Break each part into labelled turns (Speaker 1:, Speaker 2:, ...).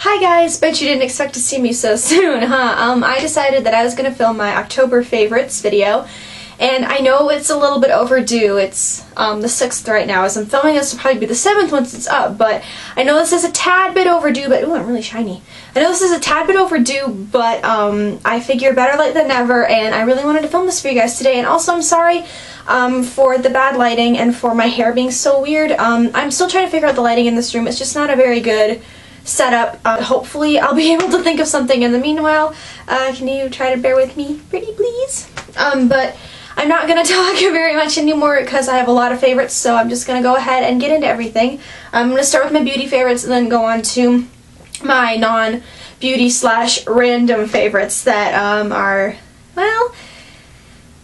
Speaker 1: Hi guys, bet you didn't expect to see me so soon, huh? I decided that I was going to film my October favorites video, and I know it's a little bit overdue. It's the 6th right now. As I'm filming this, will probably be the 7th once it's up, but I know this is a tad bit overdue, but ooh, I'm really shiny. I know this is a tad bit overdue, but I figure better late than never, and I really wanted to film this for you guys today. And also, I'm sorry for the bad lighting and for my hair being so weird. I'm still trying to figure out the lighting in this room. It's just not a very good setup. Hopefully I'll be able to think of something in the meanwhile. Can you try to bear with me pretty please? But I'm not going to talk very much anymore because I have a lot of favorites, so I'm just going to go ahead and get into everything. I'm going to start with my beauty favorites and then go on to my non-beauty / random favorites that are, well,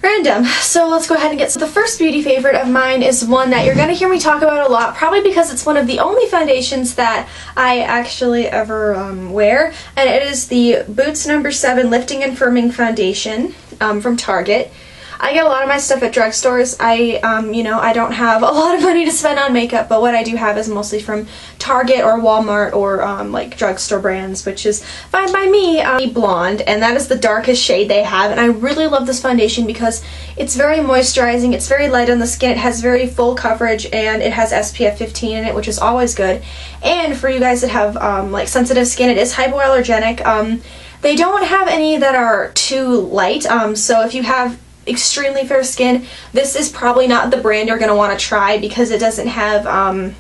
Speaker 1: random. So let's go ahead and get started. The first beauty favorite of mine is one that you're going to hear me talk about a lot, probably because it's one of the only foundations that I actually ever wear, and it is the Boots No. 7 Lifting and Firming Foundation from Target. I get a lot of my stuff at drugstores. I don't have a lot of money to spend on makeup, but what I do have is mostly from Target or Walmart or like drugstore brands, which is fine by me. Blonde, and that is the darkest shade they have, and I really love this foundation because it's very moisturizing, it's very light on the skin, it has very full coverage, and it has SPF 15 in it, which is always good. And for you guys that have like sensitive skin, it is hypoallergenic. They don't have any that are too light, so if you have extremely fair skin, this is probably not the brand you're going to want to try because it doesn't have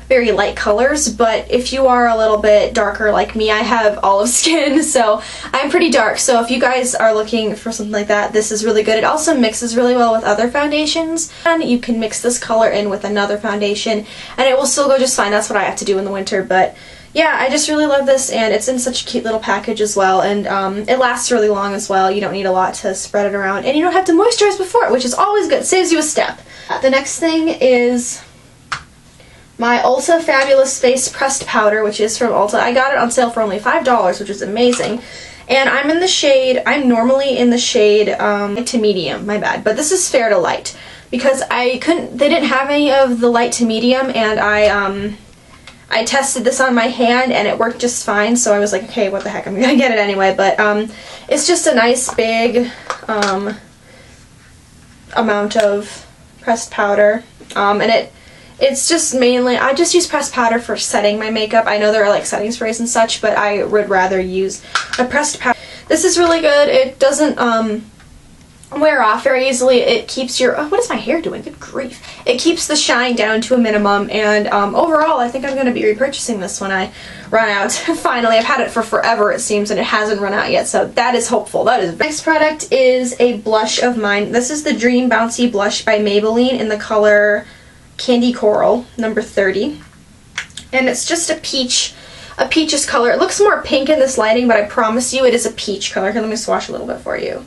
Speaker 1: very light colors. But if you are a little bit darker like me, I have olive skin, so I'm pretty dark, so if you guys are looking for something like that, this is really good. It also mixes really well with other foundations, and you can mix this color in with another foundation and it will still go just fine. That's what I have to do in the winter, but yeah, I just really love this, and it's in such a cute little package as well, and it lasts really long as well. You don't need a lot to spread it around, and you don't have to moisturize before it, which is always good. Saves you a step. The next thing is my Ulta Fabulous Face Pressed Powder, which is from Ulta. I got it on sale for only $5, which is amazing. And I'm in the shade, I'm normally in the shade to medium, my bad, but this is fair to light, because they didn't have any of the light to medium, and I tested this on my hand and it worked just fine, so I was like, okay, what the heck, I'm gonna get it anyway. But it's just a nice big amount of pressed powder, and it's just mainly, I just use pressed powder for setting my makeup. I know there are like setting sprays and such, but I would rather use a pressed powder. This is really good. It doesn't wear off very easily. It keeps your, oh, what is my hair doing? Good grief. It keeps the shine down to a minimum, and overall I think I'm going to be repurchasing this when I run out. Finally, I've had it for forever it seems, and it hasn't run out yet, so that is hopeful. That is. Next product is a blush of mine. This is the Dream Bouncy Blush by Maybelline in the color Candy Coral, number 30. And it's just a peaches color. It looks more pink in this lighting, but I promise you it is a peach color. Here, let me swatch a little bit for you.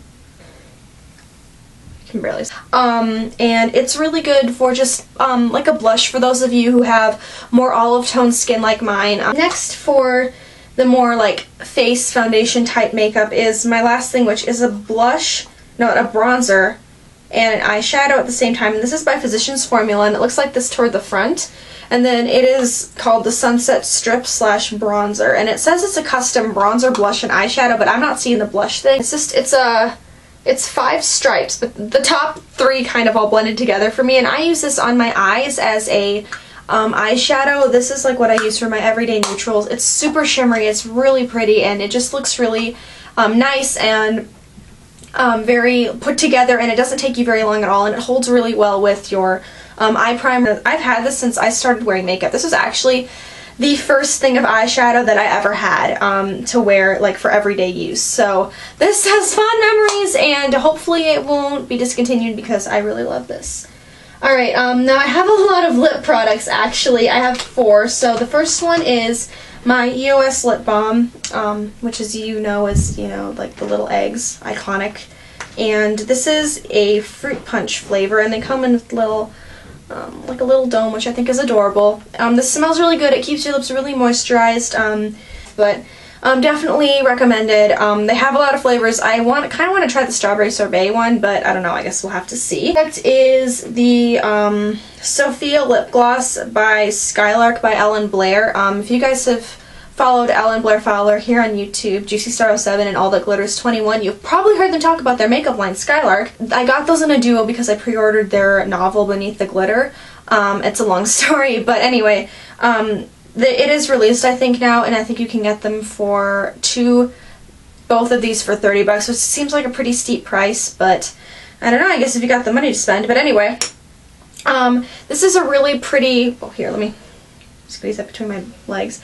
Speaker 1: Barely. And it's really good for just like a blush for those of you who have more olive tone skin like mine. Next, for the more like face foundation type makeup, is my last thing, which is a bronzer and an eyeshadow at the same time, and this is by Physicians Formula, and it looks like this toward the front, and then it is called the Sunset Strip / Bronzer, and it says it's a custom bronzer, blush, and eyeshadow, but I'm not seeing the blush thing. It's 5 stripes, but the top 3 kind of all blended together for me, and I use this on my eyes as a eyeshadow. This is like what I use for my everyday neutrals. It's super shimmery, it's really pretty, and it just looks really nice and very put together, and it doesn't take you very long at all, and it holds really well with your eye primer. I've had this since I started wearing makeup. This was actually the first thing of eyeshadow that I ever had to wear like for everyday use. So this has fond memories, and hopefully it won't be discontinued because I really love this. Alright, now I have a lot of lip products actually. I have 4. So the first one is my EOS lip balm, which as you know is, like the little eggs, iconic. And this is a fruit punch flavor, and they come in with little like a little dome, which I think is adorable. This smells really good. It keeps your lips really moisturized, but definitely recommended. They have a lot of flavors. I kind of want to try the strawberry sorbet one, but I don't know. I guess we'll have to see. Next is the Sophia lip gloss by Skylark by Ellen Blair. If you guys have followed Ellen Blair Fowler here on YouTube, Juicy Star 07 and All That Glitters 21, you've probably heard them talk about their makeup line, Skylark. I got those in a duo because I pre-ordered their novel Beneath the Glitter. It's a long story, but anyway, it is released I think now, and I think you can get them for both of these for 30 bucks, which seems like a pretty steep price, but I don't know, I guess if you got the money to spend. But anyway, this is a really pretty, oh here, let me squeeze that between my legs.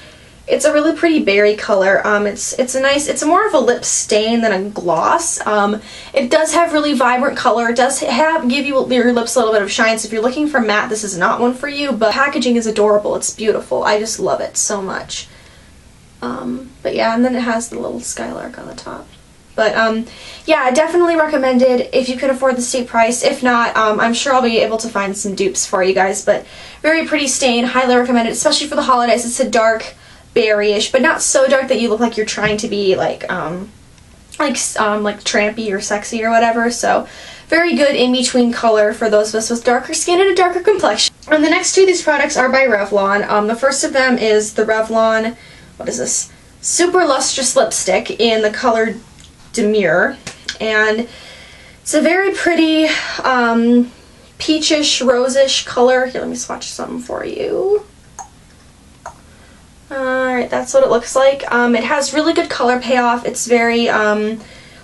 Speaker 1: It's a really pretty berry color. It's more of a lip stain than a gloss. It does have really vibrant color. It does give you your lips a little bit of shine, so if you're looking for matte, this is not one for you, but packaging is adorable. It's beautiful. I just love it so much. But yeah, and then it has the little skylark on the top. But yeah, definitely recommended if you can afford the steep price. If not, I'm sure I'll be able to find some dupes for you guys. But very pretty stain, highly recommended, especially for the holidays. It's a dark berryish, but not so dark that you look like you're trying to be like trampy or sexy or whatever. So very good in between color for those of us with darker skin and a darker complexion. And the next two of these products are by Revlon. The first of them is the Revlon, what is this? Super Lustrous Lipstick in the color Demure, and it's a very pretty peachish, rosish color. Here, let me swatch something for you. Alright, that's what it looks like. It has really good color payoff. It's very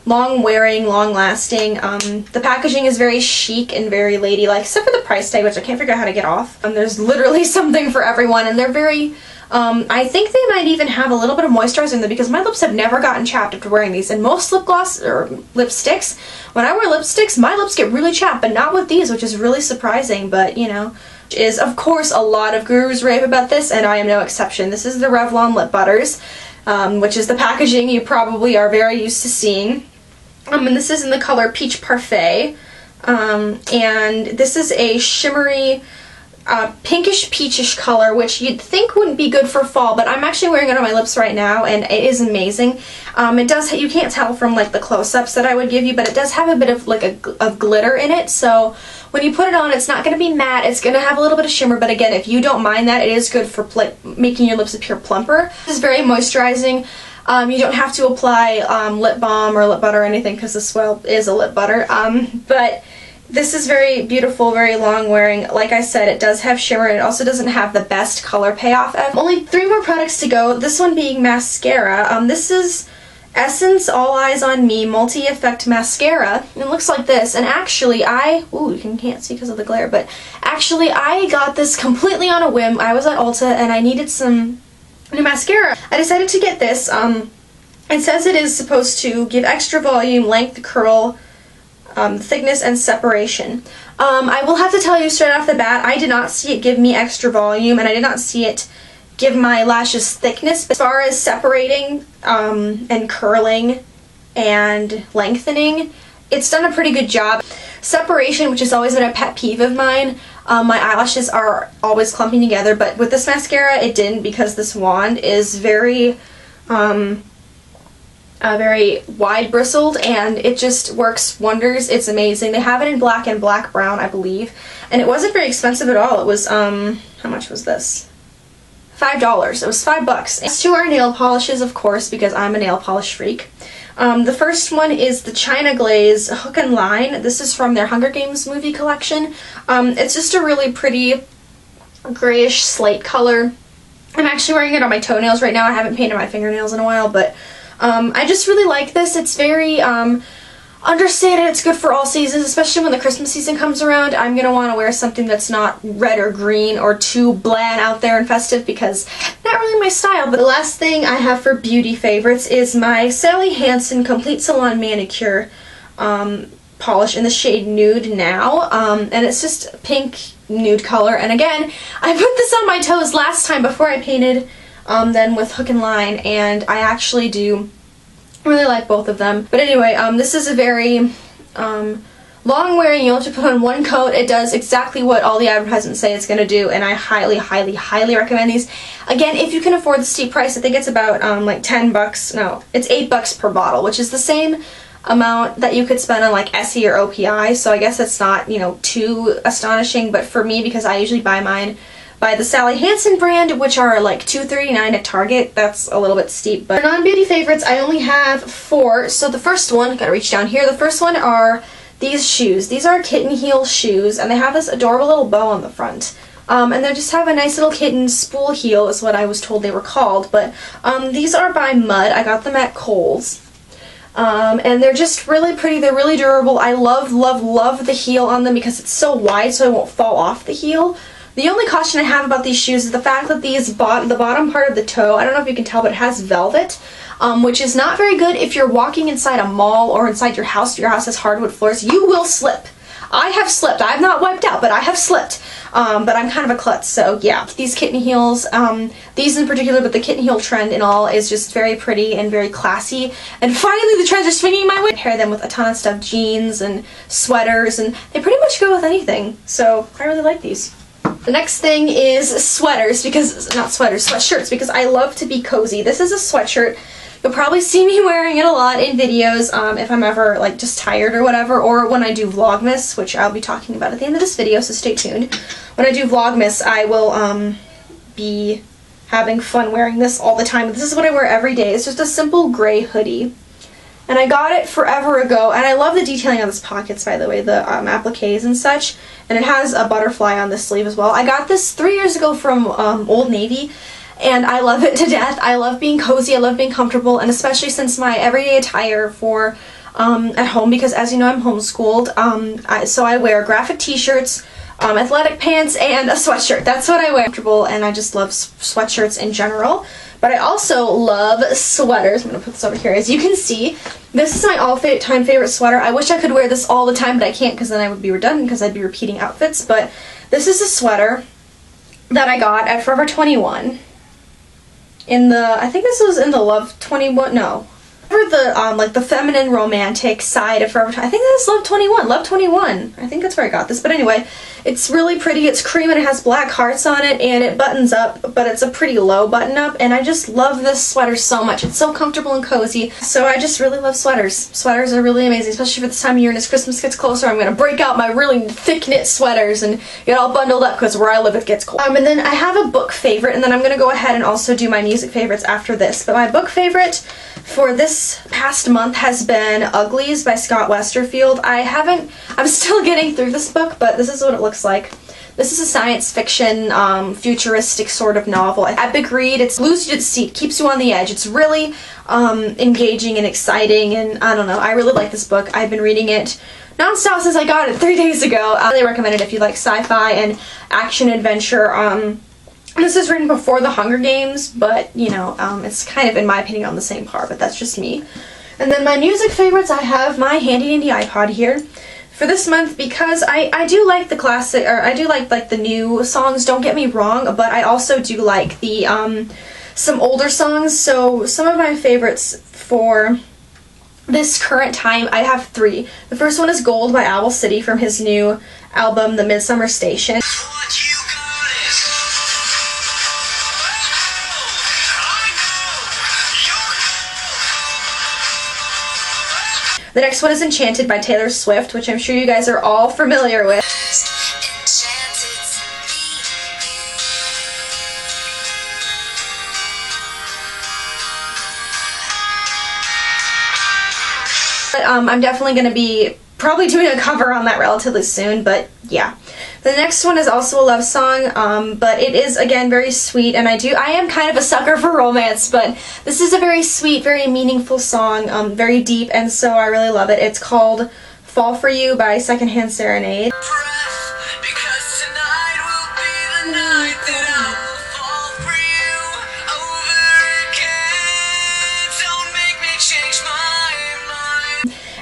Speaker 1: long wearing, long lasting. The packaging is very chic and very ladylike, except for the price tag, which I can't figure out how to get off. There's literally something for everyone, and they're very I think they might even have a little bit of moisturizer in them, because my lips have never gotten chapped after wearing these. And most lip gloss or lipsticks, when I wear lipsticks, my lips get really chapped, but not with these, which is really surprising. But you know, is of course a lot of gurus rave about this, and I am no exception. This is the Revlon Lip Butters, which is the packaging you probably are very used to seeing. And this is in the color Peach Parfait, and this is a shimmery pinkish peachish color, which you'd think wouldn't be good for fall, but I'm actually wearing it on my lips right now, and it is amazing. It does, you can't tell from like the close-ups that I would give you, but it does have a bit of like a glitter in it, so when you put it on, it's not going to be matte, it's going to have a little bit of shimmer, but again, if you don't mind that, it is good for making your lips appear plumper. This is very moisturizing. You don't have to apply lip balm or lip butter or anything, because this, well, is a lip butter, but this is very beautiful, very long wearing. Like I said, it does have shimmer, and it also doesn't have the best color payoff. Only 3 more products to go, this one being mascara. This is Essence All Eyes on Me Multi-Effect Mascara. It looks like this, and actually ooh, you can't see because of the glare, but actually I got this completely on a whim. I was at Ulta and I needed some new mascara. I decided to get this. It says it is supposed to give extra volume, length, curl, thickness, and separation. I will have to tell you straight off the bat, I did not see it give me extra volume, and I did not see it give my lashes thickness. But as far as separating and curling and lengthening, it's done a pretty good job. Separation, which has always been a pet peeve of mine, my eyelashes are always clumping together, but with this mascara it didn't, because this wand is very very wide bristled, and it just works wonders. It's amazing. They have it in black and black brown, I believe, and it wasn't very expensive at all. It was how much was this? $5. It was $5. As to our nail polishes, of course, because I'm a nail polish freak. The first one is the China Glaze Hook and Line. This is from their Hunger Games movie collection. It's just a really pretty grayish slate color. I'm actually wearing it on my toenails right now. I haven't painted my fingernails in a while, but I just really like this. It's very understated. It's good for all seasons, especially when the Christmas season comes around. I'm going to want to wear something that's not red or green or too bland out there and festive, because not really my style. But the last thing I have for beauty favorites is my Sally Hansen Complete Salon Manicure polish in the shade Nude Now, and it's just pink nude color. And again, I put this on my toes last time before I painted then with Hook and Line, and I actually do really like both of them. But anyway, this is a very long wearing. You have to put on one coat. It does exactly what all the advertisements say it's going to do, and I highly, highly, highly recommend these. Again, if you can afford the steep price, I think it's about like 10 bucks. No, it's $8 per bottle, which is the same amount that you could spend on like Essie or OPI, so I guess it's not, you know, too astonishing. But for me, because I usually buy mine by the Sally Hansen brand, which are like $2.39 at Target. That's a little bit steep, but for non-beauty favorites, I only have 4. So the first one, gotta reach down here, the first one are these shoes. These are kitten heel shoes, and they have this adorable little bow on the front. And they just have a nice little kitten spool heel is what I was told they were called, but these are by Mud. I got them at Kohl's. And they're just really pretty, they're really durable. I love, love, love the heel on them because it's so wide so I won't fall off the heel. The only caution I have about these shoes is the fact that the bottom part of the toe, I don't know if you can tell, but it has velvet, which is not very good if you're walking inside a mall or inside your house. If your house has hardwood floors, you will slip. I have slipped. I have not wiped out, but I have slipped. But I'm kind of a klutz, so yeah. These kitten heels, these in particular, but the kitten heel trend and all is just very pretty and very classy. And finally the trends are swinging my way. I pair them with a ton of stuff, jeans and sweaters, and they pretty much go with anything. So I really like these. The next thing is sweaters, because, not sweaters, sweatshirts, because I love to be cozy. This is a sweatshirt. You'll probably see me wearing it a lot in videos if I'm ever like just tired or whatever, or when I do Vlogmas, which I'll be talking about at the end of this video, so stay tuned. When I do Vlogmas, I will be having fun wearing this all the time. This is what I wear every day. It's just a simple gray hoodie. And I got it forever ago, and I love the detailing on this pockets, by the way, the appliques and such. And it has a butterfly on the sleeve as well. I got this 3 years ago from Old Navy, and I love it to death. I love being cozy, I love being comfortable, and especially since my everyday attire for at home, because as you know I'm homeschooled, so I wear graphic t-shirts, athletic pants, and a sweatshirt. That's what I wear. Comfortable, and I just love sweatshirts in general. But I also love sweaters. I'm going to put this over here. As you can see, this is my all-time favorite sweater. I wish I could wear this all the time, but I can't because then I would be redundant because I'd be repeating outfits. But this is a sweater that I got at Forever 21. In the, I think this was in the Love 21, no. For the, like the feminine romantic side of Forever 21. I think that's Love 21, Love 21. I think that's where I got this. But anyway, it's really pretty. It's cream and it has black hearts on it, and it buttons up, but it's a pretty low button up, and I just love this sweater so much. It's so comfortable and cozy, so I just really love sweaters. Sweaters are really amazing, especially for this time of year, and as Christmas gets closer, I'm going to break out my really thick knit sweaters and get all bundled up because where I live it gets cold. And then I have a book favorite, and then I'm going to go ahead and also do my music favorites after this. But my book favorite for this past month has been Uglies by Scott Westerfield. I'm still getting through this book, but this is what it looks like. This is a science fiction, futuristic sort of novel. Epic read. It's glues you to the seat, keeps you on the edge. It's really engaging and exciting, and I don't know, I really like this book. I've been reading it non-stop since I got it 3 days ago. I really recommend it if you like sci-fi and action adventure. This is written before the Hunger Games, but, you know, it's kind of, in my opinion, on the same par, but that's just me. And then my music favorites, I have my handy-dandy iPod here for this month, because I do like the classic, or I do like the new songs, don't get me wrong, but I also do like the, some older songs. So some of my favorites for this current time, I have 3. The first one is Gold by Owl City from his new album, The Midsummer Station. The next one is Enchanted by Taylor Swift, which I'm sure you guys are all familiar with. But I'm definitely going to be probably doing a cover on that relatively soon, but yeah. The next one is also a love song, but it is, again, very sweet, and I am kind of a sucker for romance, but this is a very sweet, very meaningful song, very deep, and so I really love it. It's called Fall For You by Secondhand Serenade.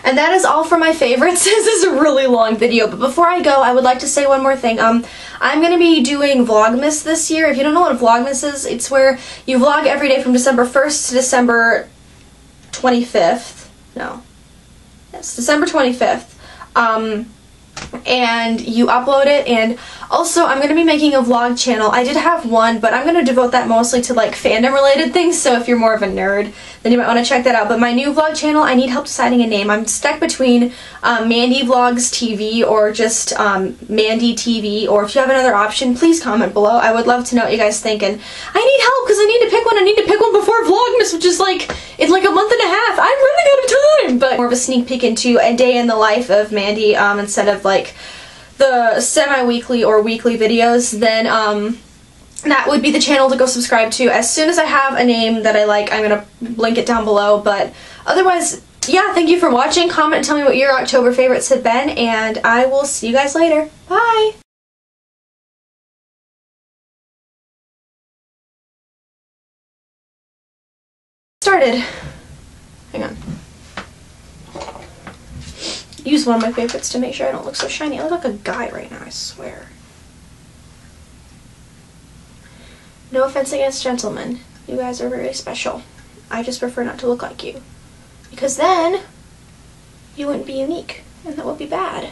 Speaker 1: And that is all for my favorites. This is a really long video, but before I go, I would like to say one more thing. I'm going to be doing Vlogmas this year. If you don't know what Vlogmas is, it's where you vlog every day from December 1st to December 25th. No. Yes, December 25th. and you upload it. And also I'm going to be making a vlog channel. I did have one, but I'm going to devote that mostly to like fandom related things, so if you're more of a nerd then you might want to check that out. But my new vlog channel, I need help deciding a name. I'm stuck between Mandy Vlogs TV or just Mandy TV, or if you have another option, please comment below. I would love to know what you guys think, and I need help because I need to pick one. I need to pick one before Vlogmas, which is like in like a month and a half. I'm running out of time! But more of a sneak peek into a day in the life of Mandy instead of like the semi-weekly or weekly videos, then that would be the channel to go subscribe to. As soon as I have a name that I like, I'm gonna link it down below. But otherwise, yeah, thank you for watching. Comment and tell me what your October favorites have been, and I will see you guys later. Bye! Started. Hang on. Use one of my favorites to make sure I don't look so shiny. I look like a guy right now, I swear. No offense against gentlemen. You guys are very special. I just prefer not to look like you. Because then, you wouldn't be unique. And that would be bad.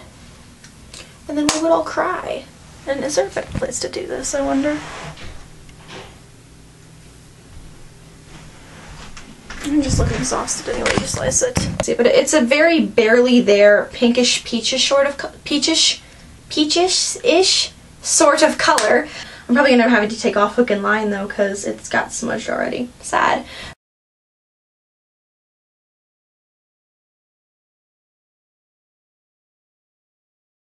Speaker 1: And then we would all cry. And is there a better place to do this, I wonder? I'm just looking exhausted anyway, just slice it. See, but it's a very barely there pinkish peachish sort of peachish-ish sort of color. I'm probably gonna have to take off hook and line though because it's got smudged already. Sad.